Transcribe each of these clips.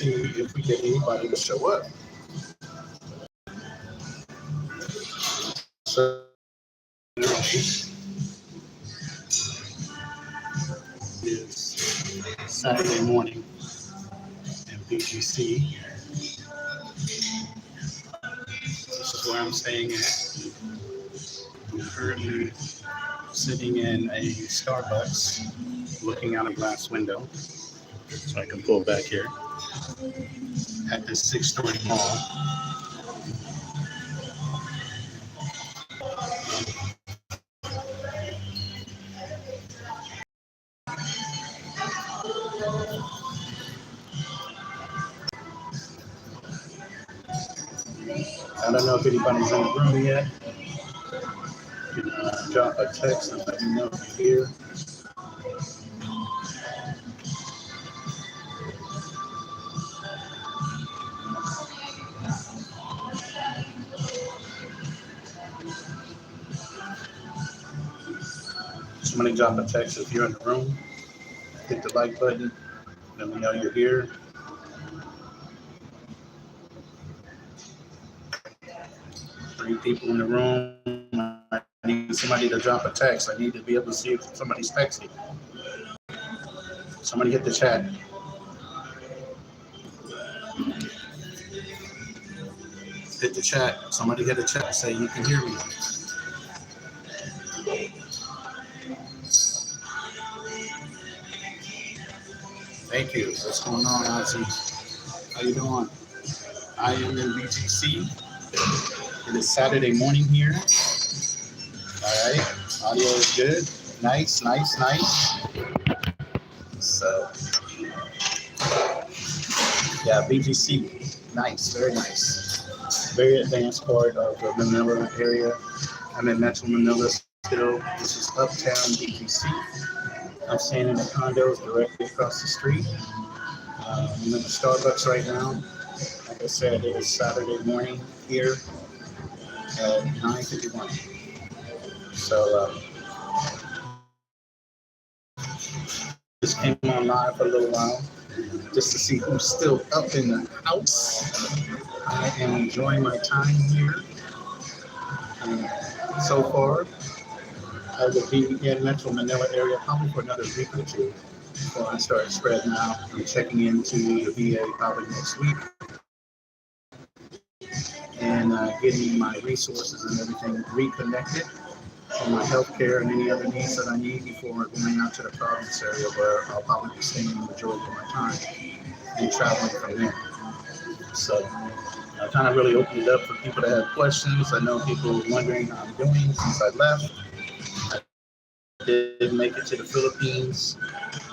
see if we get anybody to show up. So it's Saturday morning in BGC. This is where I'm staying at. I'm currently sitting in a Starbucks, looking out a glass window, so I can pull back here at this 6-story mall. I don't know if anybody's in the room yet. You can drop a text and let me know if you're here. Somebody drop a text if you're in the room. Hit the like button. Let me know you're here. Three people in the room. I need somebody to drop a text. I need to be able to see if somebody's texting. Somebody hit the chat. Hit the chat. Somebody hit the chat. Say you can hear me. Thank you. What's going on, Ozzy? How you doing? I am in BGC. It is Saturday morning here. All right. Audio is good. Nice. So, yeah, BGC. Nice. Very nice. Very advanced part of the Manila area. I'm in Metro Manila still. This is Uptown BGC. I'm staying in the condos directly across the street. I'm in the Starbucks right now. Like I said, it is Saturday morning here at 9:51. So just came on live for a little while just to see who's still up in the house. I am enjoying my time here. So far, I will be in Metro Manila area probably for another week or two before I start spreading out. I'm checking into the VA probably next week and getting my resources and everything reconnected for my healthcare and any other needs that I need before going out to the province area where I'll probably be spending the majority of my time and traveling from there. So I kind of really opened it up for people that have questions. I know people are wondering how I'm doing since I left. I did make it to the Philippines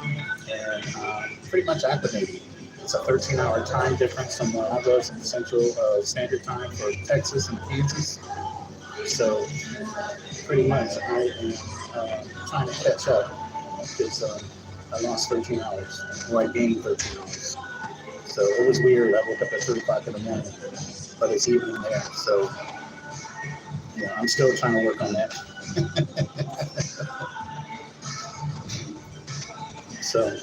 and pretty much acclimated. It's a 13-hour time difference from where I was in Central Standard Time for Texas and Kansas. So pretty much I am trying to catch up because I lost 13 hours, or I gained 13 hours. So it was weird. I woke up at 3 o'clock in the morning, but it's evening there. So yeah, I'm still trying to work on that. So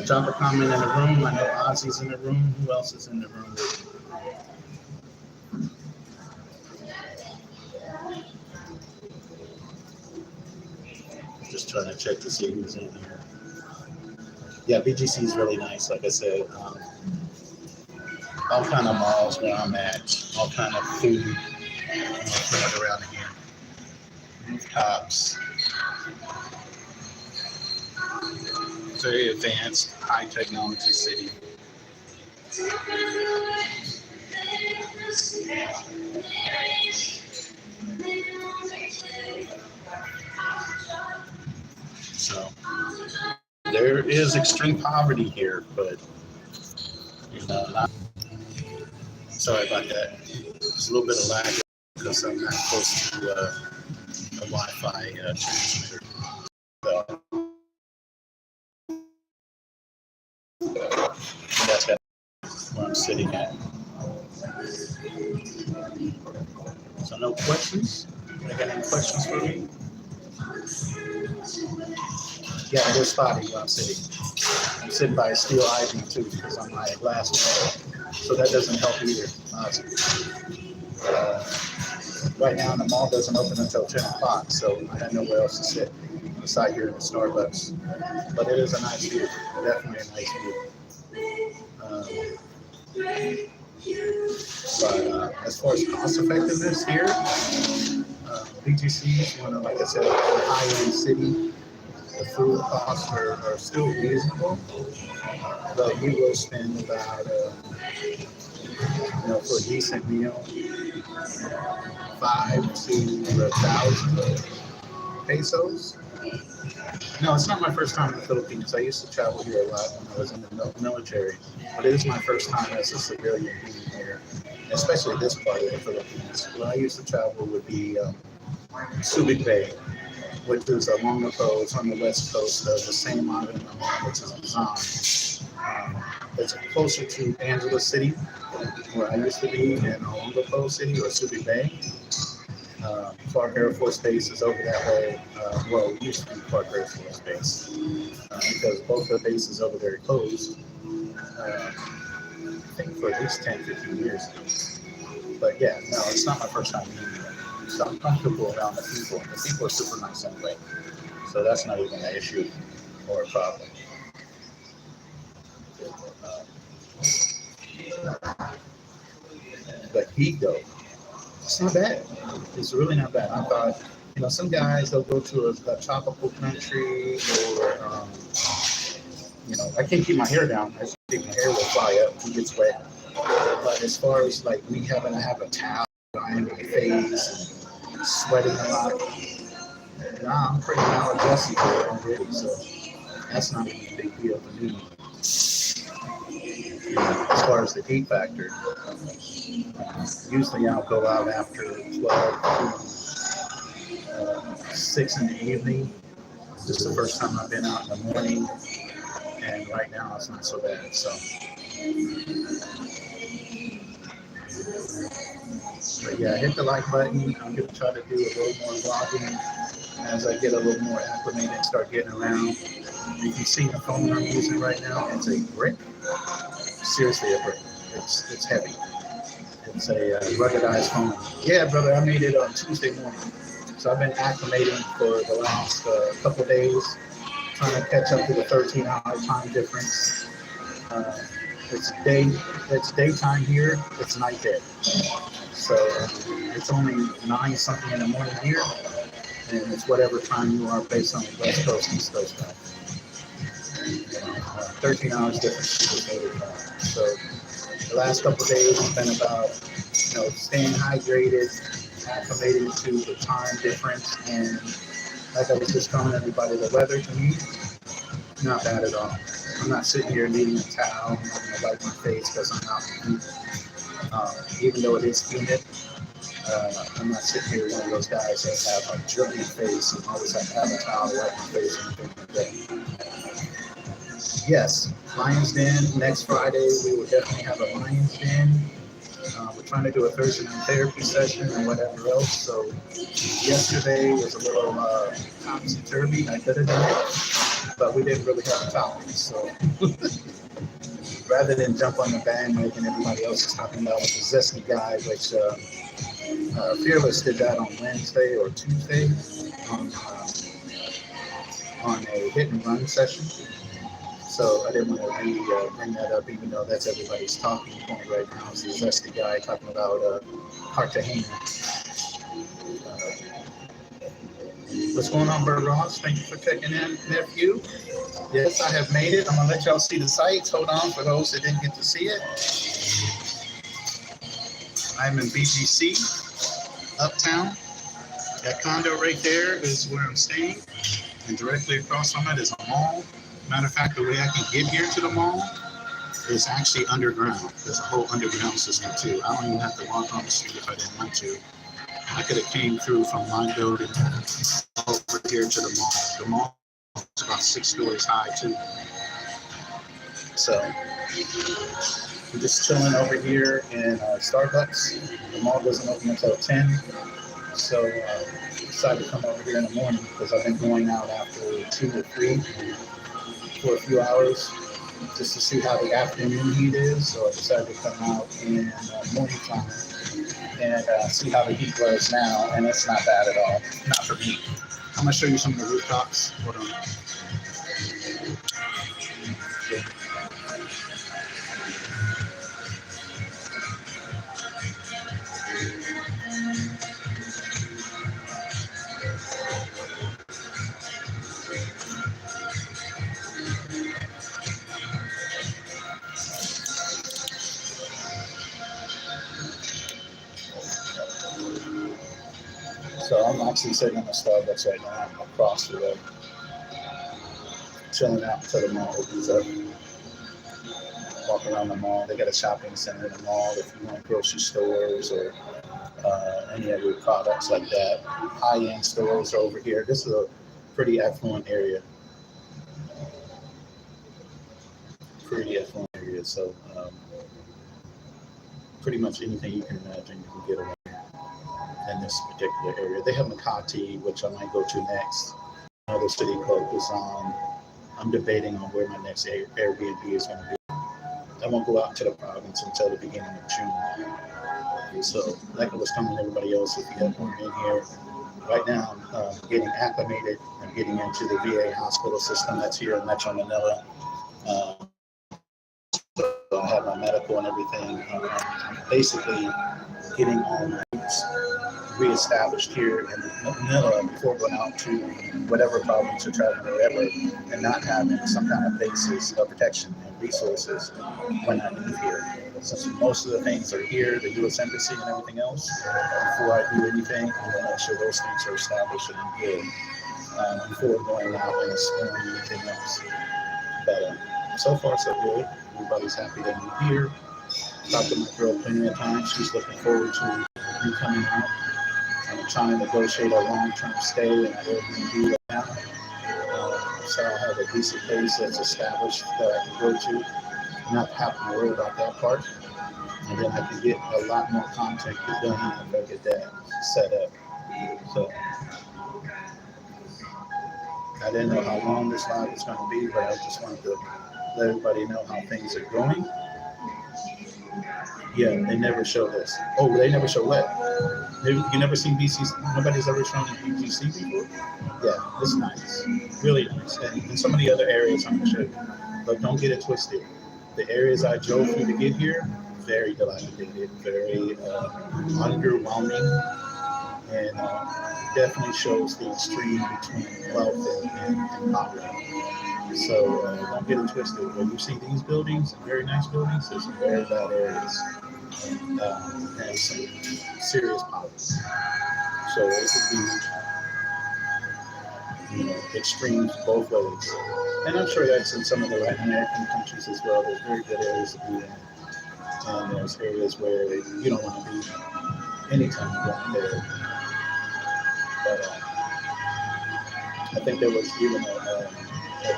drop a comment in the room. I know Ozzy's in the room. Who else is in the room? Just trying to check to see who's in here. Yeah, BGC is really nice. Like I said, all kind of malls where I'm at, all kind of food around here. Rooftops. Very advanced, high technology city. So there is extreme poverty here, but you know, sorry about that. There's a little bit of lag because I'm not close to a Wi-Fi transmitter. So, that's where I'm sitting at. So no questions? I got any questions for me? Yeah, it is spotty where I'm sitting. I'm sitting by a steel ivy too because I'm my last window. So that doesn't help either. Right now the mall doesn't open until 10 o'clock, so I had nowhere else to sit beside here in the Starbucks. But it is a nice view, definitely a nice view. But as far as cost effectiveness here, BGC is one of, like I said, a high-end city. The food costs are still reasonable, but you will spend about, for a decent meal, 5 to 1,000 pesos. No, it's not my first time in the Philippines. I used to travel here a lot when I was in the military, but it is my first time as a civilian being here, especially this part of the Philippines. Where I used to travel would be Subic Bay, which is along the coast on the west coast of the same island, which is Dzine. It's closer to Angeles City, where I used to be, in Olongapo City or Subic Bay. Clark Air Force Base is over that way. Well, it used to be Clark Air Force Base because both the bases over there closed, I think for at least 10, 15 years. But yeah, no, it's not my first time being here. So I'm comfortable around the people. The people are super nice anyway. So that's not even an issue or a problem. But heat though, it's not bad. It's really not bad. I thought, some guys, they'll go to a tropical country or, I can't keep my hair down. I think my hair will fly up. It gets wet. But as far as like me having to have a towel behind my face and sweating a lot, nah, I'm pretty maladjusted to it already. So that's not even a big deal for me. As far as the heat factor, usually I'll go out after 12 to 6 in the evening. This is the first time I've been out in the morning, and right now it's not so bad. So, but yeah, hit the like button. I'm going to try to do a little more vlogging as I get a little more acclimated and start getting around. You can see the phone I'm using right now. It's a brick. Seriously, a brick. It's heavy. It's a ruggedized phone. Yeah, brother, I made it on Tuesday morning. So I've been acclimating for the last couple of days, trying to catch up to the 13-hour time difference. It's daytime here. It's night there. So it's only 9 something in the morning here, and it's whatever time you are based on the West Coast, East Coast time. 13 hours difference. So the last couple of days has been about, staying hydrated, acclimating to the time difference, and like I was just telling everybody, the weather to me, not bad at all. I'm not sitting here needing a towel. I'm not going to wipe my face because I'm out in heat. Even though it is humid, I'm not sitting here one of those guys that have a dripping face and always have to have a towel to wipe my face and anything like that. Yes, Lions Den. Next Friday, we will definitely have a Lions Den. We're trying to do a Thursday night therapy session and whatever else. So yesterday was a little topsy-turvy. I could have done it, but we didn't really have a topic. So rather than jump on the bandwagon everybody else is talking about with the zesty guy, which Fearless did that on Wednesday or Tuesday on a hit and run session. So I didn't want to bring that up, even though that's everybody's talking point right now. Is the zesty guy talking about Cartagena. What's going on, Bert Ross? Thank you for checking in, nephew. Yes, I have made it. I'm gonna let y'all see the sights. Hold on for those that didn't get to see it. I'm in BGC, Uptown. That condo right there is where I'm staying, and directly across from it is a mall. Matter of fact, the way I can get here to the mall is actually underground. There's a whole underground system too. I don't even have to walk on the street if I didn't want to. I could have came through from my building over here to the mall. The mall is about 6 stories high too. So I'm just chilling over here in Starbucks. The mall doesn't open until 10. So decided to come over here in the morning because I've been going out after 2 or 3 for a few hours just to see how the afternoon heat is. So I decided to come out in morning time and see how the heat was now, and it's not bad at all. Not for me. I'm gonna show you some of the rooftops. Hold on. So I'm actually sitting in the Starbucks right now across the road, chilling out until the mall opens up. Walk around the mall. They got a shopping center in the mall if you want grocery stores or any other products like that. High-end stores over here. This is a pretty affluent area. So pretty much anything you can imagine you can get away in this particular area. They have Makati, which I might go to next. Another city called Dzine. I'm debating on where my next Airbnb is going to be. I won't go out to the province until the beginning of June. So like I was telling everybody else, if you have one in here, right now I'm getting acclimated. I'm getting into the VA hospital system that's here in Metro Manila. So I have my medical and everything. Basically getting all my roots reestablished here in Manila before going out to whatever province or traveling wherever, and not having some kind of basis of protection and resources when I leave here. Since most of the things are here, the U.S. Embassy and everything else, before I do anything, I'm going to make sure those things are established and good before going out and exploring anything else. But so far, so good. Everybody's happy that I'm here. Talked to my girl plenty of times. She's looking forward to me coming out. I'm trying to negotiate a long-term stay in an Airbnb right now. So I have a decent place that's established that I can go to. Not have to worry about that part. And then I can get a lot more content done if I get that set up. So I didn't know how long this live was going to be, but I just wanted to let everybody know how things are going. Yeah, they never show this. Oh, they never show what? You never seen BCC? Nobody's ever shown BGC before? Yeah, it's nice. Really nice. And some of the other areas I'm going to show you. But don't get it twisted. The areas I drove through to get here, very dilapidated, very underwhelming, and definitely shows the extreme between wealth and poverty. So don't get it twisted. When you see these buildings, very nice buildings, there's some very bad areas and some serious poverty. So it could be, extremes both ways. And I'm sure that's in some of the Latin American countries as well. There's very good areas to be in, and there's areas where you don't want to be anytime you go there. But I think there was even a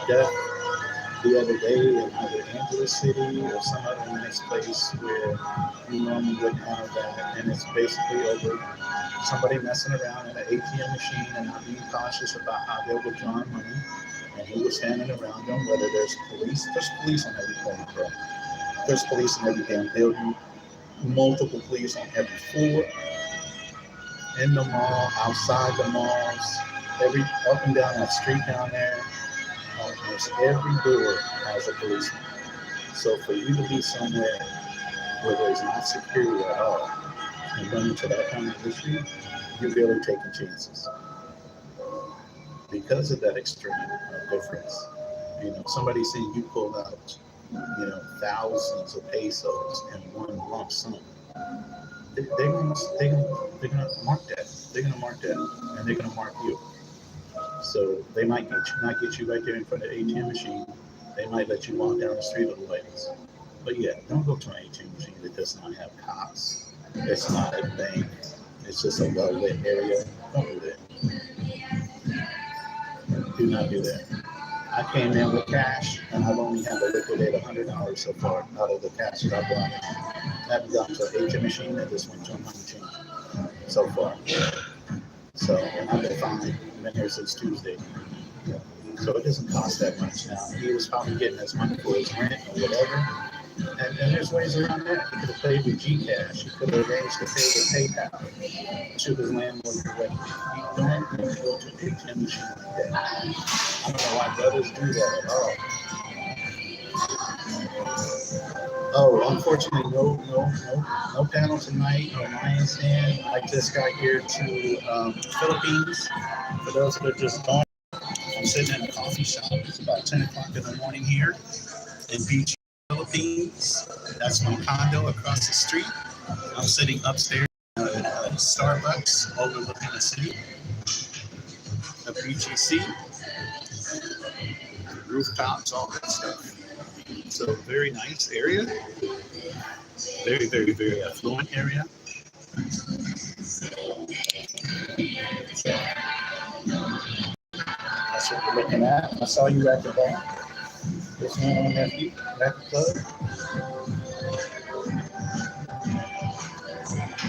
death the other day in either Angeles City or some other nice place where you normally wouldn't have that, and it's basically over somebody messing around in an ATM machine and not being cautious about how they're withdrawing money, and he was standing around them. Whether there's police on every corner, bro. There's police in every damn building, multiple police on every floor, in the mall, outside the malls, every up and down that street down there. Almost every door has a policeman. So for you to be somewhere where there's not security at all and run into that kind of issue, you're really taking chances. Because of that extreme difference, somebody saying you pull out, thousands of pesos in one lump sum, they're gonna mark that. They're gonna mark that, and they're gonna mark you. So they might not get you right there in front of the ATM machine. They might let you walk down the street a little ways. But yeah, don't go to an ATM machine that does not have cops. It's not a bank. It's just a well-lit area. Don't do that. Do not do that. I came in with cash, and I've only had to liquidate $100 so far out of the cash that I brought in. I haven't gone to an ATM machine. I just went to a money changer so far. fine. I've been here since Tuesday. So it doesn't cost that much now. He was probably getting his money for his rent or whatever. And there's ways around that. He could have paid with Gcash. He could have arranged to pay with PayPal to his landlord directly. You don't need to go to ATM machine like that. I don't know why brothers do that at all. Oh, unfortunately, no panel tonight, no Lions Den. I just got here to Philippines. For those that are just going, I'm sitting in a coffee shop. It's about 10 o'clock in the morning here in BGC, Philippines. That's my condo across the street. I'm sitting upstairs at Starbucks overlooking the city of BGC, rooftops, all that stuff. So very nice area. Very, very, very affluent area. So that's what we're looking at. I saw you at the bar. What's going on, nephew? At the club?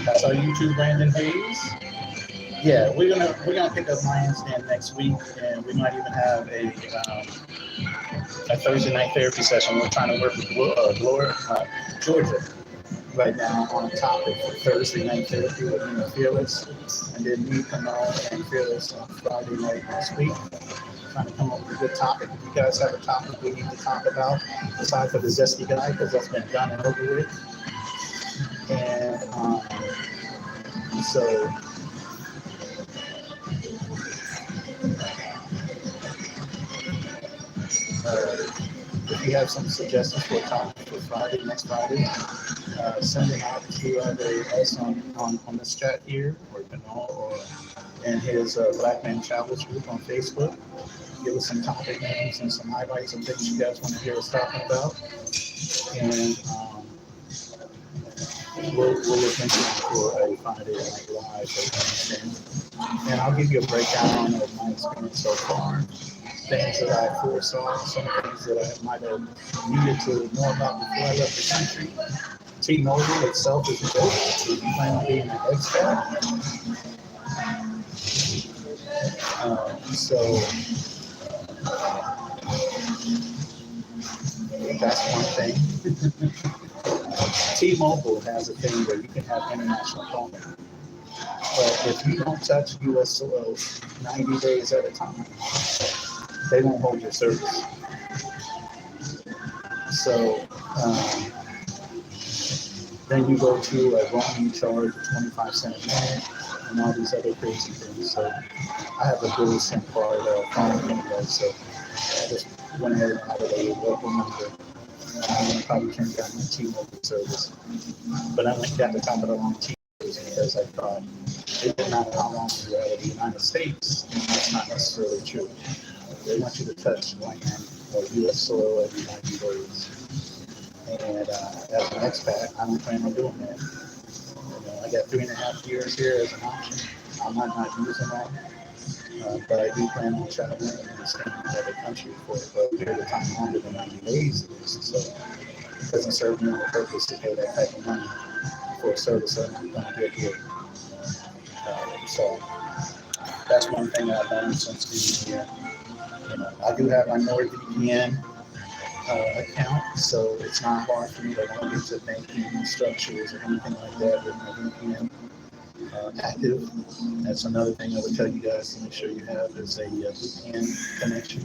That's our YouTube, Brandon Hayes. Yeah, we're gonna pick up Lions Den next week, and we might even have a Thursday night therapy session. We're trying to work with Georgia right now on a topic for Thursday night therapy with Fearless, and then me, Kamal, and Fearless on Friday night next week. Trying to come up with a good topic. If you guys have a topic we need to talk about, aside for the zesty guy, because that's been done and over with. And so if you have some suggestions for a topic for Friday, next Friday, send it out to us on this chat here, or in his Black Man Travels group on Facebook. Give us some topic names and some highlights and things you guys want to hear us talking about. And we'll look into it for a Friday Night Live. And I'll give you a breakdown of my experience so far. Things that I foresaw, some things that I might have needed to know about before I left the country. T-Mobile itself is a joke. So you plan on being an expat. So that's one thing. T-Mobile has a thing where you can have international calling. But if you don't touch U.S. soil 90 days at a time, they won't hold your service. So then you go to a roaming charge of 25 cents a minute and all these other crazy things. So I have a dual SIM card phone anyway, so I just went ahead and added a local number. I'm going to probably turn down my T-Mobile service. But I went down to top of the line T-Mobile because I thought it didn't matter how long you were out of the United States, that's not necessarily true. They want you to touch land or U.S. soil every 90 days. And as an expat, I don't plan on doing that. I got 3.5 years here as an option. I'm not using that. But I do plan on traveling and staying in another country for a period of time longer than 90 days. So it doesn't serve me the purpose to pay that type of money for a service that I'm going to get here. So that's one thing I've learned since being here. I do have my NordVPN account, so it's not hard for me to log into banking structures or anything like that with my VPN active. That's another thing I would tell you guys to make sure you have is a VPN connection.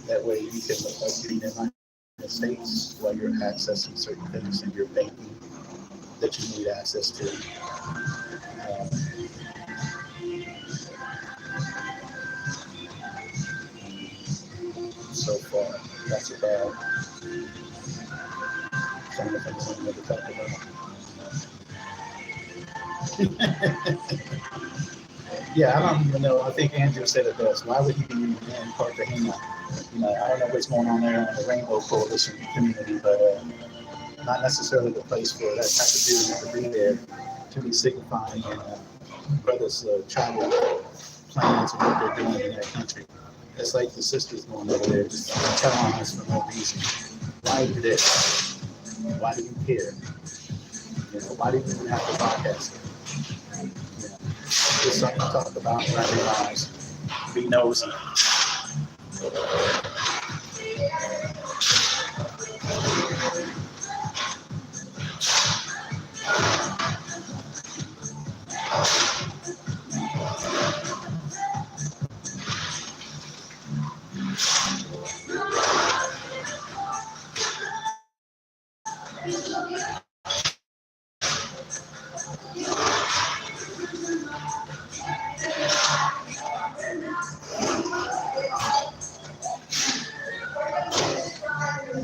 That way you can look like you're in the United States while you're accessing certain things in your banking that you need access to. So far, that's about some of the things I'm going to talk about. Yeah, I don't even know. I think Andrew said it best. Why would he be in Cartagena? I don't know what's going on there in the Rainbow Coalition community, but not necessarily the place for that type of dude to be there to be signifying brothers' travel plans and what they're doing in that country. It's like the sisters going over there just telling us for no reason. Why do this? Why do you care? Why do you even have to broadcast it? Just something to talk about when I realize. Be nosy. Hold on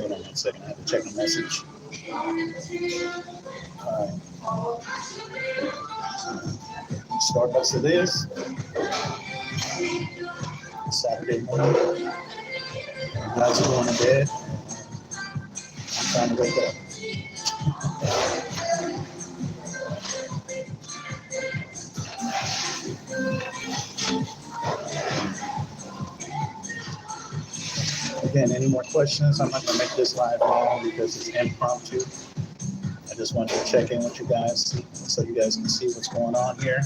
1 second, I have to check a message. Starbucks it is. Saturday morning. You guys are going to bed. I'm trying to wake up. Again, any more questions? I'm not going to make this live long because it's impromptu. I just wanted to check in with you guys so you guys can see what's going on here.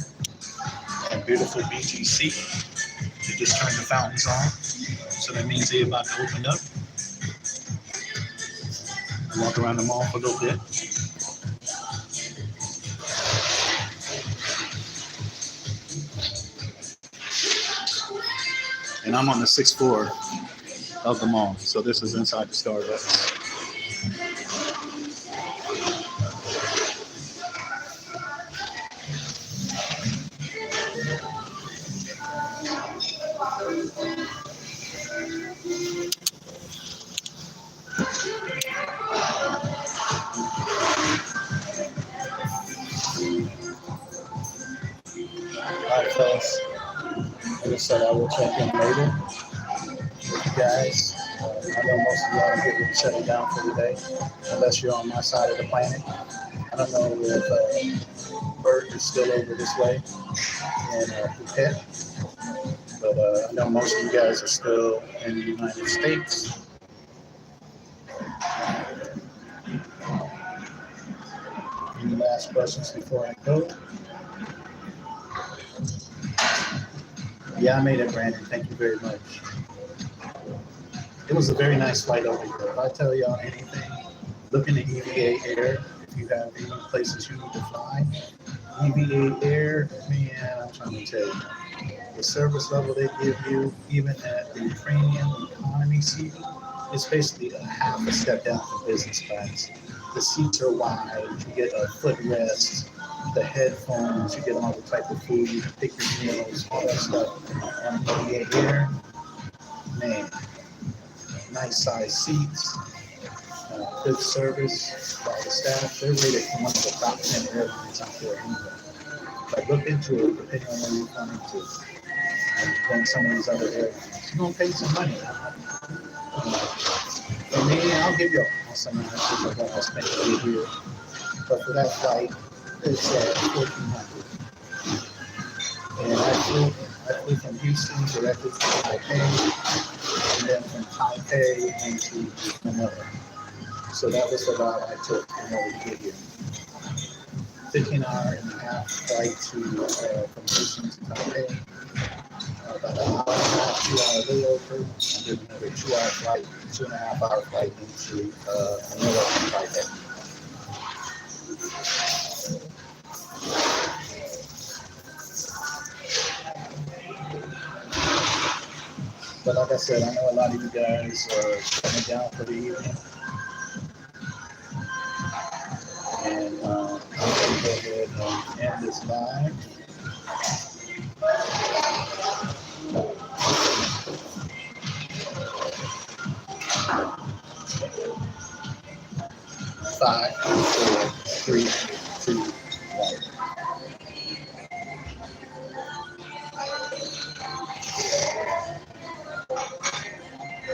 And beautiful BGC. They just turned the fountains on. So that means they're about to open up. Walk around the mall for a little bit. And I'm on the 6th floor of the mall. So this is inside the Starbucks. All right, fellas. Like I said, I will check in later with you guys. I know most of y'all are getting shutting down for the day, unless you're on my side of the planet. I don't know if Bert is still over this way in Phuket, but I know most of you guys are still in the United States. Any last questions before I go? Yeah, I made it, Brandon. Thank you very much. It was a very nice flight over here. If I tell y'all anything, look in the EVA Air. If you have any places you need to fly, EVA Air, man, I'm trying to tell you. The service level they give you, even at the premium economy seat, is basically a half a step down from business class. The seats are wide, you get a footrest, the headphones, you get all the type of food, you can pick your meals, all that stuff. On EVA Air, man, nice size seats, good service by the staff. They're rated for one of the top 10 airlines out there anyway. But look into it, depending on where you're coming to. Than some of these other airlines. You're going to pay some money. For me, I'll give you some answers of what I spent over here. But for that flight, it's $1,400. And I flew from Houston directly to Taipei, and then from Taipei into Manila. So that was the route I took in order to get here. 15-hour-and-a-half flight from Houston to Taipei. About an hour and a half, 2-hour layover, and then another 2-hour flight, 2.5-hour flight into Manila and Taipei. But like I said, I know a lot of you guys are coming down for the evening. And I'm going to go ahead and end this live. Five, four, three,